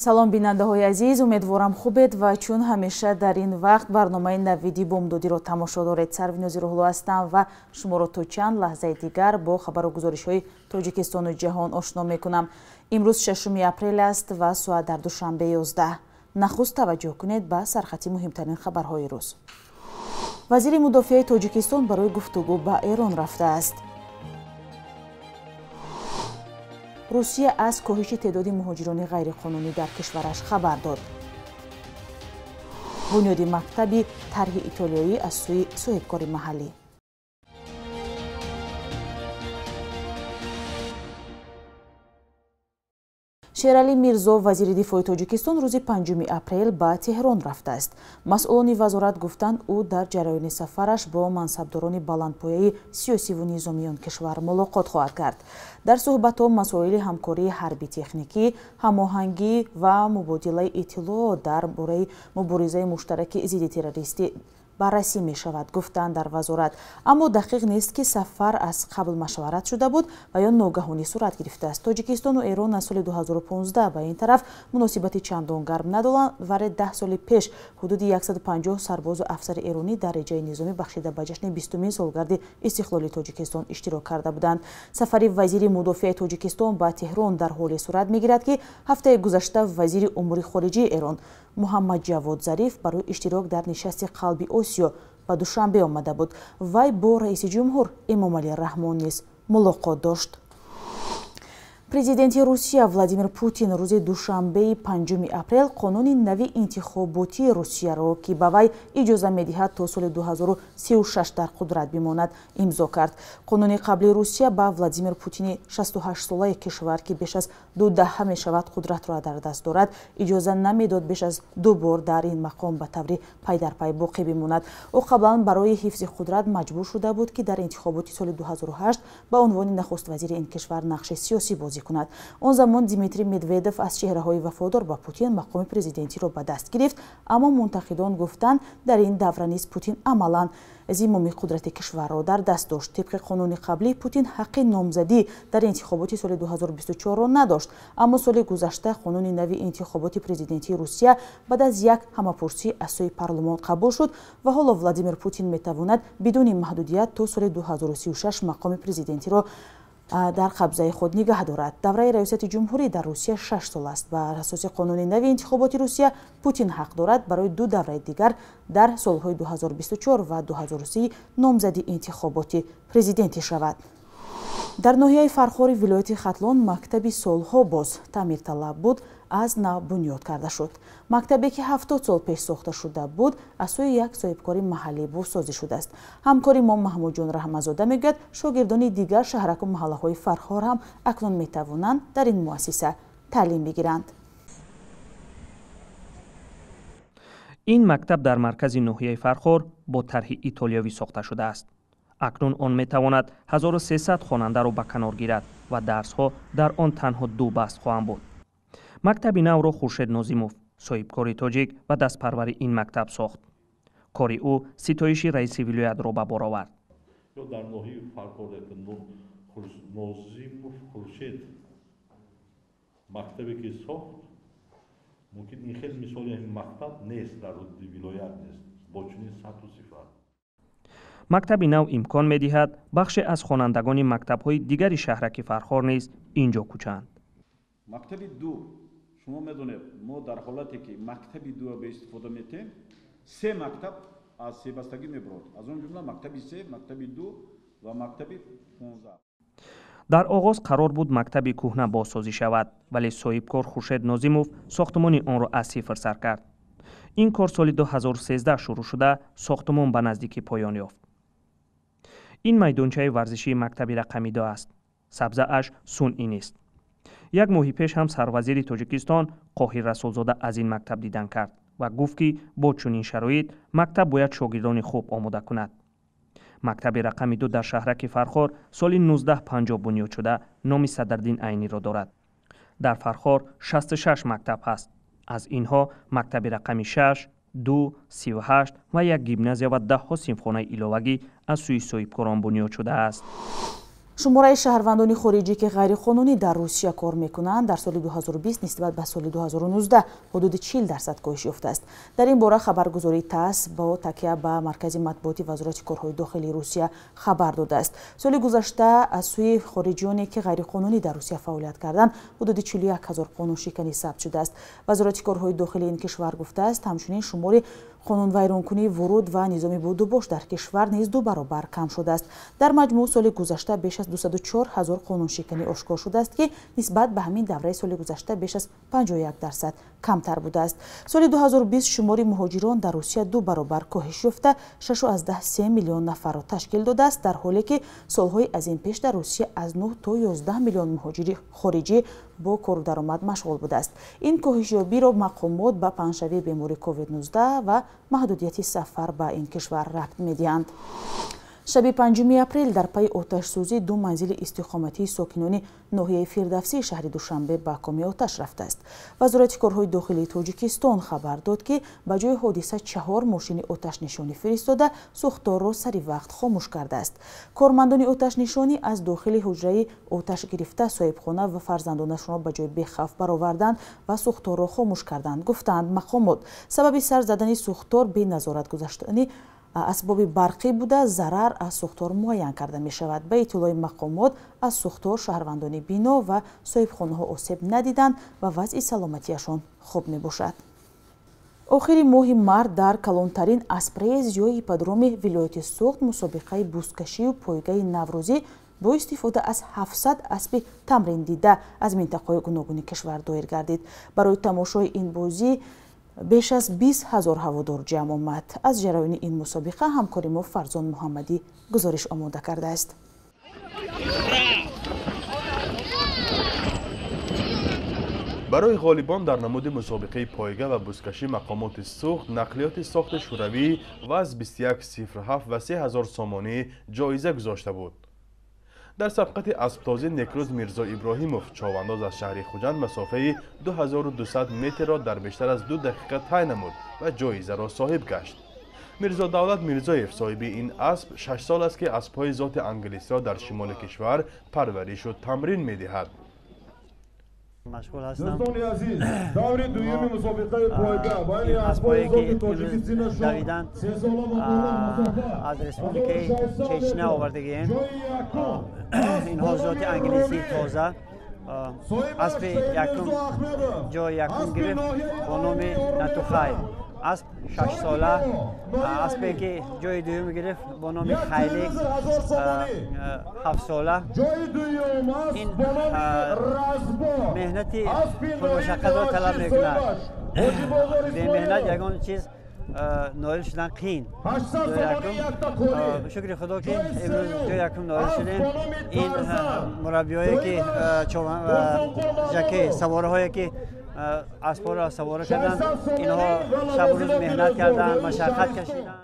салом бинандаҳои азиз, умедворам хубед ва чун ҳамеша дар ин вақт барномаи навиди бомдодиро тамошо доред. Сарвинози Рӯҳло ҳастам ва шуморо то чанд лаҳзаи дигар бо хабару гузоришҳои Тоҷикистону ҷаҳон ошно мекунам. Имрӯз 6 апрел аст ва соат дар душанбе 11. Нахуст таваҷҷӯҳ кунед ба сархати муҳимтарин хабарҳои рӯз. вазири мудофиаи Тоҷикистон барои гуфтугӯ ба Эрон рафтааст. русия аз коҳиши теъдоди муҳоҷирони ғайриқонунӣ дар кишвараш хабар дод. бунёди мактаби тарҳи итолиёӣ аз сӯи соҳибкори маҳаллӣ. Шералӣ Мирзо, вазири дифои Тоҷикистон, рӯзи 5 апрел ба Теҳрон рафтааст. масъулони вазорат гуфтанд, ӯ дар ҷараёни сафараш бо мансабдорони баландпояи сиёсиву низомиён кишвар мулоқот хоҳад кард. дар суҳбатҳо масоили ҳамкории ҳарбӣ техникӣ, ҳамоҳангӣ ва мубодилаи иттилоот дар бораи муборизаи муштараки зидди террористӣ баррасӣ мешавад, гуфтанд дар вазорат. аммо дақиқ нест, ки сафар аз қабл машварат шуда буд ва ё ногаҳонӣ сурат гирифтааст. Тоҷикистону Эрон аз соли 2015 ба ин тараф муносибати чандон гарм надоранд, вале 10 соли пеш ҳудуди 150 сарбозу афсари эронӣ дар реҷаи низомӣ бахшида ба ҷашни 20-умин солгарди истиқлоли Тоҷикистон иштирок карда буданд. сафари вазири мудофиаи Тоҷикистон ба Теҳрон дар ҳоле сурат мегирад, ки ҳафтаи гузашта вазири умури хориҷии Эрон Муҳаммад Ҷавод Зариф барои иштирок дар нишасти қалби Осиё ба Душанбе омада буд. вай бо раиси ҷумҳур Эмомалӣ Раҳмон низ мулоқот дошт. президенти Русия Владимир Путин рӯзи душанбеи 5 апрел қонуни нави интихоботии Русияро, ки ба вай иҷоза медиҳад то соли 2036 дар қудрат бимонад, имзо кард. қонуни қаблии Русия ба Владимир Путини 68-солаи кишвар, ки беш аз 2 даҳа мешавад қудратро дар даст дорад, иҷоза намедод беш аз 2 бор дар ин мақом ба таври пайдарпай боқӣ бимонад. ӯ қаблан барои ҳифзи қудрат маҷбур шуда буд, ки дар интихоботи соли 2008 ба унвони нахуст вазири ин кишвар нақши сиёсӣ бозӣ кунад. он замон Дмитрий Медведев аз чеҳраҳои вафодор ба Путин мақоми президентиро ба даст гирифт, аммо мунтақидон гуфтанд, дар ин давра низ Путин амалан зимоми қудрати кишварро дар даст дошт. тибқи қонуни қаблӣ Путин ҳаққи номзадӣ дар интихоботи соли 2024-ро надошт, аммо соли гузашта қонуни нави интихоботи президентии Русия баъд аз як ҳамапурсӣ аз сӯи парлумон қабул шуд ва ҳоло Владимир Путин метавонад бидуни маҳдудият то соли 2036 мақоми президентиро дар қабзаи худ нигаҳ дорад. давраи раисати ҷумҳурӣ дар Русия 6 сол аст. бар асоси қонуни нави интихоботи Русия Путин ҳақ дорад барои 2 давраи дигар дар солҳои 2024 ва 2030 номзади интихоботи президентӣ шавад. дар ноҳияи Фархори вилояти Хатлон мактаби солҳо боз таъмирталаб буд аз нав бунёд карда шуд. мактабе, ки 70 сол пеш сохта шуда буд, аз сӯи як соҳибкори маҳаллӣ бозсозӣ шудааст. ҳамкори мо Маҳмудҷон Раҳмазода мегӯяд, шогирдони дигар шаҳраку маҳаллаҳои Фархор ҳам акнун метавонанд дар ин муассиса таълим бигиранд. ин мактаб дар маркази ноҳияи Фархор бо тарҳи итолиёвӣ сохта шудааст. акнун он метавонад 1300 хонандаро ба канор гирад ва дарсҳо дар он танҳо 2 баст хоҳанд буд. мактаби навро Хуршед Нозимов, соҳибкори тоҷик ва дастпарвари ин мактаб сохт. кори ӯ ситоиши раиси вилоятро ба бор овард. дар ноҳияи Фархор Нозимов Хуршед мактабе ки сохт, мумкин ин хел мисоли мактаб нест дар ҳудуди вилоят нест бо чунин сатҳу сифат. мактаби нав имкон медиҳад бахше аз хонандагони мактабҳои дигари шаҳраки Фархор низ инҷо кӯчанд. мактаби 2 шумо медонед, мо дар ҳолате ки мактаби 2 ба истифода метем, 3 мактаб аз себастагӣ мебурад. аз он ҷумла мактаби 3, мактаби 2 ва мактаби 15. дар оғоз қарор буд мактаби кӯҳна бозсозӣ шавад, вале соҳибкор Хуршед Нозимов сохтмони онро аз сифр сар кард. ин кор соли 2013 шурӯъ шуда сохтмон ба наздикӣ поён ёфт. ин майдончаи варзишии мактаби рақами 2 аст. сабзааш сунъӣ нест. як моҳи пеш ҳам сарвазири Тоҷикистон Қоҳир Расулзода аз ин мактаб дидан кард ва гуфт, ки бо чунин шароит мактаб бояд шогирдони хуб омода кунад. мактаби рақами 2 дар шаҳраки Фархор соли 1950 бунёд шуда номи Садрдин Айниро дорад. дар Фархор 66 мактаб ҳаст. аз инҳо мактаби рақами 6, 2, 38 ва як гимназия ва 10 синфхонаи иловагӣ аз сӯи соҳибкорон бунёд шудааст. шумораи шаҳрвандони хориҷӣ ки ғайриқонунӣ дар Русия кор мекунанд дар соли 2020 нисбат ба соли 2019 ҳудуди 40% коҳиш ёфтааст. Дар ин бора хабаргузории ТАСС бо такя ба маркази матбуоти вазорати корҳои дохилии Русия хабар додааст. Соли гузашта аз сӯи хориҷиёне ки ғайриқонунӣ дар Русия фаъолият карданд ҳудуди 41 000 қонуншиканӣ сабт шудааст. Вазорати корҳои дохилии ин кишвар гуфтааст ҳамчунин шумори қонунвайронкунии вуруд ва низоми будубош дар кишвар низ 2 баробар кам шудааст. Дар маҷмӯъ соли гузашта беш аз 204 000 қонуншиканӣ ошкор шудааст ки нисбат ба ҳамин давраи соли гузашта беш аз 51% камтар будааст. соли 2020 шумори муҳоҷирон дар Русия 2 баробар коҳиш ёфта 6.3 миллион нафарро ташкил додааст, дар ҳоле ки солҳои аз ин пеш дар Русия аз 9 то 11 миллион муҳоҷири хориҷӣ бо кору даромад машғул будааст. Ин коҳишёбиро мақомот ба паҳншавии бемории COVID-19 ва маҳдудияти сафар ба ин кишвар рабт медиҳанд. шаби 5 апрел дар пайи оташсӯзӣ 2 манзили истиқоматии сокинони ноҳияи Фирдавсии шаҳри Душанбе ба коми оташ рафтааст. Вазорати корҳои дохилии Тоҷикистон хабар дод ки ба ҷои ҳодиса 4 мошини оташнишонӣ фиристода сӯхторро сари вақт хомӯш кардааст. Кормандони оташнишонӣ аз дохили ҳуҷраи оташ гирифта соҳибхона ва фарзандонашонро ба ҷои бехавф бароварданд ва сӯхторро хомӯш карданд. Гуфтанд мақомот сабаби сар задани сӯхтор беназорат гузаштани асбоби барқӣ буда зарар аз сӯхтор муайян карда мешавад. Ба иттилои мақомот аз сӯхтор шаҳрвандони бино ва соҳибхонаҳо осеб надиданд ва вазъи саломатиашон хуб мебошад. охири моҳи март дар калонтарин аспрез ё ипподроми вилояти Суғд мусобиқаи бузкашию пойгаи наврӯзӣ бо истифода аз 700 аспи тамриндида аз минтақаҳои гуногуни кишвар доир гардид. Барои тамошои ин бозӣ беш аз 20 000 ҳаводор ҷамъ омад. Аз ҷараёни ин мусобиқа ҳамкори мо Фарзон Муҳаммадӣ гузориш омода кардааст. барои ғолибон дар намуди мусобиқаи пойга ва бузкашӣ мақомоти Суғд нақлиёти сохти шӯравӣ ВАЗ 2107 ва 3000 сомонӣ ҷоиза гузошта буд. дар сабқати асптозӣ Некрӯз Мирзо Иброҳимов човандоз аз шаҳри Хуҷанд масофаи 2200 метрро дар бештар аз 2 дақиқа тай намуд ва ҷоизаро соҳиб гашт. Мирзо Давлат Мирзоев соҳиби ин асб 6 сол аст ки аспҳои зоти англисро дар шимоли кишвар парваришу тамрин медиҳад. مشغول هستم. دوستان عزیز دور دویمی مسابقه پایگاه بین اسبای زوج تاجیکستان دویدن از رسپوبلیکه چچنه آوردگیم. اینها ذات انگلیسی تازه اسب یکم جای یکم گرفت با نام نتوخای. اسب 6 ساله اسبی که جای دوم گرفت با نام خیلی 7 ساله. این مهنتی پرمشقت را طلب میکند. به مهنت یگان چیز نایل شدن قین. شکر خدا که امروز جای یکم نایل شدیم. این مربیایی که جکی سواره هایی که اسب‌ها را سوار کردند اینها شب و روز مهنت کردند مشقت کشیدند.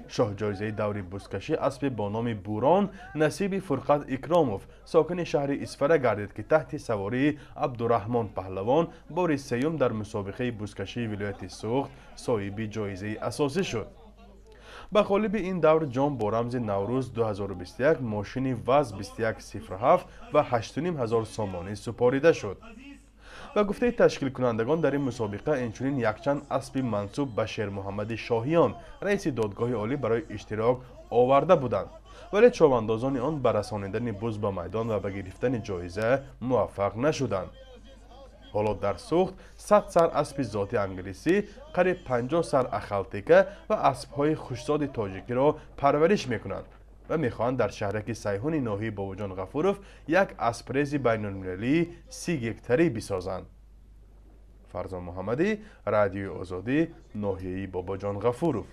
شاه جایزه دوری بزکشی اسب با نام بوران نصیب فرقت اکراموف ساکن شهر اسفره گردید که تحت سواری عبدالرحمن پهلوان بار سیوم در مسابقه بزکشی ولایت سوخت صاحب جایزه اساسی شد. با غالب این دور جام با رمز نوروز 2021 ماشین واز 2107 و 8500 سامانی سپاریده شد. و گفته تشکیل کنندگان در این مسابقه اینچنین یکچند اسب منسوب به شیر محمد شاهیان رئیس دادگاه عالی برای اشتراک آورده بودند، ولی چوباندازان آن به رسانیدن بز به میدان و به گرفتن جایزه موفق نشدند. حالا در سوخت 100 سر اسب ذاتی انگلیسی، قریب 50 سر اخالتیکه و اسب‌های خوشزاد تاجیکی را پرورش می‌کنند و می‌خواهند در شهرک سیحون ناحیه باباجان غفورов یک اسپرز بین‌المللی 30 گکتری بسازند. فرزان محمدی، رادیوی آزادی، ناحیه باباجان غفورов.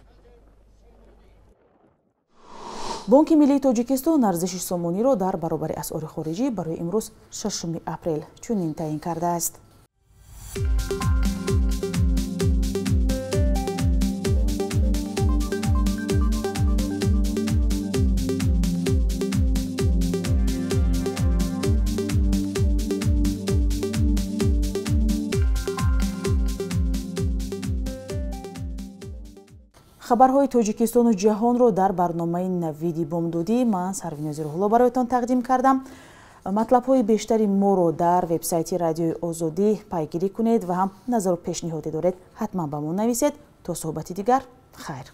بانک ملی توجیکستان ارزش سامانی را در برابر اسعار خارجی برای امروز 6 اپریل چنین تعیین کرده است. хабарҳои тоҷикистону ҷаҳонро дар барномаи навиди бомдодӣ ман Сарвинози Рӯҳулло бароятон тақдим кардам. матлабҳои бештари моро дар вебсайти радиои озодӣ пайгирӣ кунед ва ҳам назару пешниҳоде доред ҳатман ба мо нависед. то суҳбати дигар, хайр.